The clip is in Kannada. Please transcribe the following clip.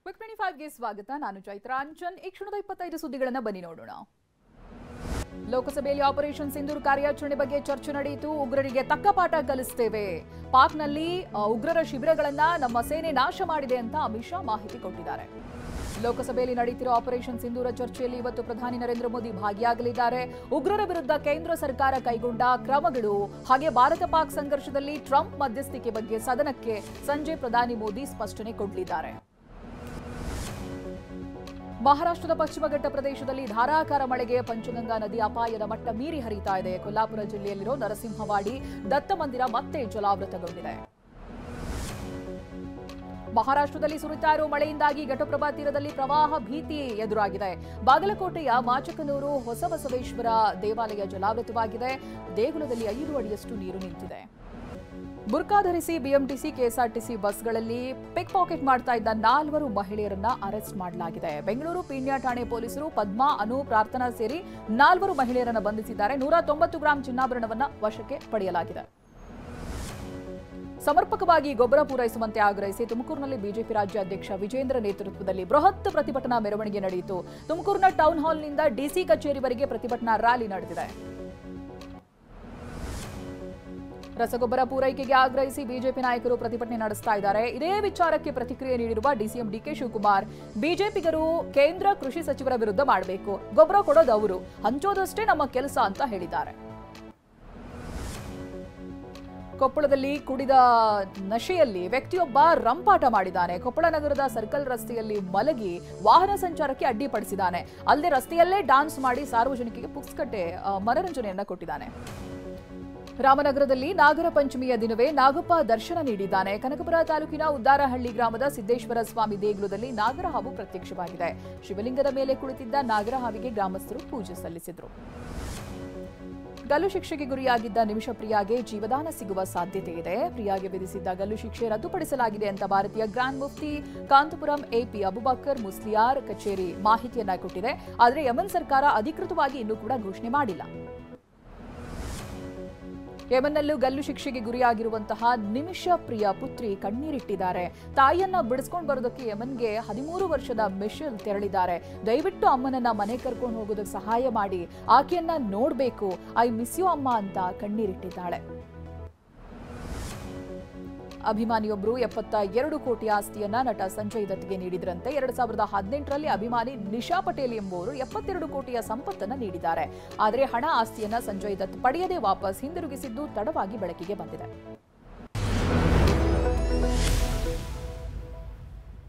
ಕ್ವಿಕ್ 25ಗೆ ಸ್ವಾಗತ. ನಾನು ಚೈತ್ರ ಅಂಚನ್. ಈ ಕ್ಷಣದ 25 ಸುದ್ದಿಗಳನ್ನು ಬನ್ನಿ ನೋಡೋಣ. ಲೋಕಸಭೆಯಲ್ಲಿ ಆಪರೇಷನ್ ಸಿಂಧೂರ್ ಕಾರ್ಯಾಚರಣೆ ಬಗ್ಗೆ ಚರ್ಚೆ ನಡೆಯಿತು. ಉಗ್ರರಿಗೆ ತಕ್ಕ ಪಾಠ ಕಲಿಸುತ್ತೇವೆ. ಪಾಕ್ನಲ್ಲಿ ಉಗ್ರರ ಶಿಬಿರಗಳನ್ನ ನಮ್ಮ ಸೇನೆ ನಾಶ ಮಾಡಿದೆ ಅಂತ ಅಮಿತ್ ಶಾ ಮಾಹಿತಿ ಕೊಟ್ಟಿದ್ದಾರೆ. ಲೋಕಸಭೆಯಲ್ಲಿ ನಡೆಯುತ್ತಿರುವ ಆಪರೇಷನ್ ಸಿಂಧೂರ ಚರ್ಚೆಯಲ್ಲಿ ಇವತ್ತು ಪ್ರಧಾನಿ ನರೇಂದ್ರ ಮೋದಿ ಭಾಗಿಯಾಗಲಿದ್ದಾರೆ. ಉಗ್ರರ ವಿರುದ್ಧ ಕೇಂದ್ರ ಸರ್ಕಾರ ಕೈಗೊಂಡ ಕ್ರಮಗಳು ಹಾಗೆ ಭಾರತ ಪಾಕ್ ಸಂಘರ್ಷದಲ್ಲಿ ಟ್ರಂಪ್ ಮಧ್ಯಸ್ಥಿಕೆ ಬಗ್ಗೆ ಸದನಕ್ಕೆ ಸಂಜೆ ಪ್ರಧಾನಿ ಮೋದಿ ಸ್ಪಷ್ಟನೆ ಕೊಡಲಿದ್ದಾರೆ. ಮಹಾರಾಷ್ಟ್ರದ ಪಶ್ಚಿಮ ಘಟ್ಟ ಪ್ರದೇಶದಲ್ಲಿ ಧಾರಾಕಾರ ಮಳೆಗೆ ಪಂಚಗಂಗಾ ನದಿ ಅಪಾಯದ ಮಟ್ಟ ಮೀರಿ ಹರಿತಾ ಇದೆ. ಕೊಲ್ಲಾಪುರ ಜಿಲ್ಲೆಯಲ್ಲಿರೋ ನರಸಿಂಹವಾಡಿ ದತ್ತ ಮಂದಿರ ಮತ್ತೆ ಜಲಾವೃತಗೊಂಡಿದೆ. ಮಹಾರಾಷ್ಟ್ರದಲ್ಲಿ ಸುರಿತಾ ಇರುವ ಮಳೆಯಿಂದಾಗಿ ಘಟಪ್ರಭಾ ತೀರದಲ್ಲಿ ಪ್ರವಾಹ ಭೀತಿ ಎದುರಾಗಿದೆ. ಬಾಗಲಕೋಟೆಯ ಮಾಚಕನೂರು ಹೊಸಬಸವೇಶ್ವರ ದೇವಾಲಯ ಜಲಾವೃತವಾಗಿದೆ. ದೇಗುಲದಲ್ಲಿ 5 ಅಡಿಯಷ್ಟು ನೀರು ನಿಂತಿದೆ. ಬುರ್ಕಾ ಧರಿಸಿ ಬಿಎಂಟಿಸಿ ಕೆಎಸ್ಆರ್ಟಿಸಿ ಬಸ್ಗಳಲ್ಲಿ ಪಿಕ್ ಪಾಕೆಟ್ ಮಾಡ್ತಾ ಇದ್ದ 4 ಮಹಿಳೆಯರನ್ನ ಅರೆಸ್ಟ್ ಮಾಡಲಾಗಿದೆ. ಬೆಂಗಳೂರು ಪೀಣ್ಯ ಠಾಣೆ ಪೊಲೀಸರು ಪದ್ಮಾ, ಅನು, ಪ್ರಾರ್ಥನಾ ಸೇರಿ 4 ಮಹಿಳೆಯರನ್ನ ಬಂಧಿಸಿದ್ದಾರೆ. 190 ಗ್ರಾಂ ಚಿನ್ನಾಭರಣವನ್ನ ವಶಕ್ಕೆ ಪಡೆಯಲಾಗಿದೆ. ಸಮರ್ಪಕವಾಗಿ ಗೊಬ್ಬರ ಪೂರೈಸುವಂತೆ ಆಗ್ರಹಿಸಿ ತುಮಕೂರಿನಲ್ಲಿ ಬಿಜೆಪಿ ರಾಜ್ಯಾಧ್ಯಕ್ಷ ವಿಜೇಂದ್ರ ನೇತೃತ್ವದಲ್ಲಿ ಬೃಹತ್ ಪ್ರತಿಭಟನಾ ಮೆರವಣಿಗೆ ನಡೆಯಿತು. ತುಮಕೂರಿನ ಟೌನ್ ಹಾಲ್ನಿಂದ ಡಿಸಿ ಕಚೇರಿವರೆಗೆ ಪ್ರತಿಭಟನಾ ರ್ಯಾಲಿ ನಡೆದಿದೆ. ರಸಗೊಬ್ಬರ ಪೂರೈಕೆಗೆ ಆಗ್ರಹಿಸಿ ಬಿಜೆಪಿ ನಾಯಕರು ಪ್ರತಿಭಟನೆ ನಡೆಸ್ತಾ ಇದ್ದಾರೆ. ಇದೇ ವಿಚಾರಕ್ಕೆ ಪ್ರತಿಕ್ರಿಯೆ ನೀಡಿರುವ ಡಿಸಿಎಂ ಡಿಕೆ ಶಿವಕುಮಾರ್, ಬಿಜೆಪಿಗರು ಕೇಂದ್ರ ಕೃಷಿ ಸಚಿವರ ವಿರುದ್ಧ ಮಾಡಬೇಕು, ಗೊಬ್ಬರ ಕೊಡೋದು ಅವರು, ಹಂಚೋದಷ್ಟೇ ನಮ್ಮ ಕೆಲಸ ಅಂತ ಹೇಳಿದ್ದಾರೆ. ಕೊಪ್ಪಳದಲ್ಲಿ ಕುಡಿದ ನಶೆಯಲ್ಲಿ ವ್ಯಕ್ತಿಯೊಬ್ಬ ರಂಪಾಟ ಮಾಡಿದ್ದಾನೆ. ಕೊಪ್ಪಳ ನಗರದ ಸರ್ಕಲ್ ರಸ್ತೆಯಲ್ಲಿ ಮಲಗಿ ವಾಹನ ಸಂಚಾರಕ್ಕೆ ಅಡ್ಡಿಪಡಿಸಿದ್ದಾನೆ. ಅಲ್ಲದೆ ರಸ್ತೆಯಲ್ಲೇ ಡಾನ್ಸ್ ಮಾಡಿ ಸಾರ್ವಜನಿಕರಿಗೆ ಪುಕ್ಸ್ಕಟ್ಟೆ ಮನರಂಜನೆಯನ್ನ ಕೊಟ್ಟಿದ್ದಾನೆ. ರಾಮನಗರದಲ್ಲಿ ನಾಗರ ಪಂಚಮಿಯ ದಿನವೇ ನಾಗಪ್ಪ ದರ್ಶನ ನೀಡಿದ್ದಾನೆ. ಕನಕಪುರ ತಾಲೂಕಿನ ಉದ್ದಾರಹಳ್ಳಿ ಗ್ರಾಮದ ಸಿದ್ದೇಶ್ವರ ಸ್ವಾಮಿ ದೇಗುಲದಲ್ಲಿ ನಾಗರಹಾವು ಪ್ರತ್ಯಕ್ಷವಾಗಿದೆ. ಶಿವಲಿಂಗದ ಮೇಲೆ ಕುಳಿತಿದ್ದ ನಾಗರಹಾವಿಗೆ ಗ್ರಾಮಸ್ಥರು ಪೂಜೆ ಸಲ್ಲಿಸಿದರು. ಗಲ್ಲು ಶಿಕ್ಷೆಗೆ ಗುರಿಯಾಗಿದ್ದ ನಿಮಿಷ ಪ್ರಿಯಾಗೆ ಜೀವದಾನ ಸಿಗುವ ಸಾಧ್ಯತೆ ಇದೆ. ಪ್ರಿಯಾಗೆ ವಿಧಿಸಿದ್ದ ಗಲ್ಲು ಶಿಕ್ಷೆ ರದ್ದುಪಡಿಸಲಾಗಿದೆ ಅಂತ ಭಾರತೀಯ ಗ್ರ್ಯಾಂಡ್ ಮುಫ್ತಿ ಕಾಂತಪುರಂ ಎಪಿ ಅಬುಬಕರ್ ಮುಸ್ಲಿಯಾರ್ ಕಚೇರಿ ಮಾಹಿತಿಯನ್ನ ಕೊಟ್ಟಿದೆ. ಆದರೆ ಯಮನ್ ಸರ್ಕಾರ ಅಧಿಕೃತವಾಗಿ ಇನ್ನೂ ಕೂಡ ಘೋಷಣೆ ಮಾಡಿಲ್ಲ. ಯಮನ್ನಲ್ಲೂ ಗಲ್ಲು ಶಿಕ್ಷೆಗೆ ಗುರಿಯಾಗಿರುವಂತಹ ನಿಮಿಷ ಪ್ರಿಯ ಪುತ್ರಿ ಕಣ್ಣೀರಿಟ್ಟಿದ್ದಾರೆ. ತಾಯಿಯನ್ನ ಬಿಡಿಸ್ಕೊಂಡು ಬರೋದಕ್ಕೆ ಯಮನ್ಗೆ 13 ವರ್ಷದ ಮಿಶೆಲ್ ತೆರಳಿದ್ದಾರೆ. ದಯವಿಟ್ಟು ಅಮ್ಮನನ್ನ ಮನೆ ಕರ್ಕೊಂಡು ಹೋಗೋದಕ್ಕೆ ಸಹಾಯ ಮಾಡಿ, ಆಕೆಯನ್ನ ನೋಡ್ಬೇಕು, ಐ ಮಿಸ್ ಯು ಅಮ್ಮ ಅಂತ ಕಣ್ಣೀರಿಟ್ಟಿದ್ದಾಳೆ. ಅಭಿಮಾನಿಯೊಬ್ಬರು 72 ಕೋಟಿ ಆಸ್ತಿಯನ್ನ ನಟ ಸಂಜಯ್ ದತ್ಗೆ ನೀಡಿದ್ರಂತೆ. 2018ರಲ್ಲಿ ಅಭಿಮಾನಿ ನಿಶಾ ಪಟೇಲ್ ಎಂಬುವರು 72 ಕೋಟಿಯ ಸಂಪತ್ತನ್ನ ನೀಡಿದ್ದಾರೆ. ಆದರೆ ಹಣ ಆಸ್ತಿಯನ್ನ ಸಂಜಯ್ ದತ್ ಪಡೆಯದೆ ವಾಪಸ್ ಹಿಂದಿರುಗಿಸಿದ್ದು ತಡವಾಗಿ ಬೆಳಕಿಗೆ ಬಂದಿದೆ.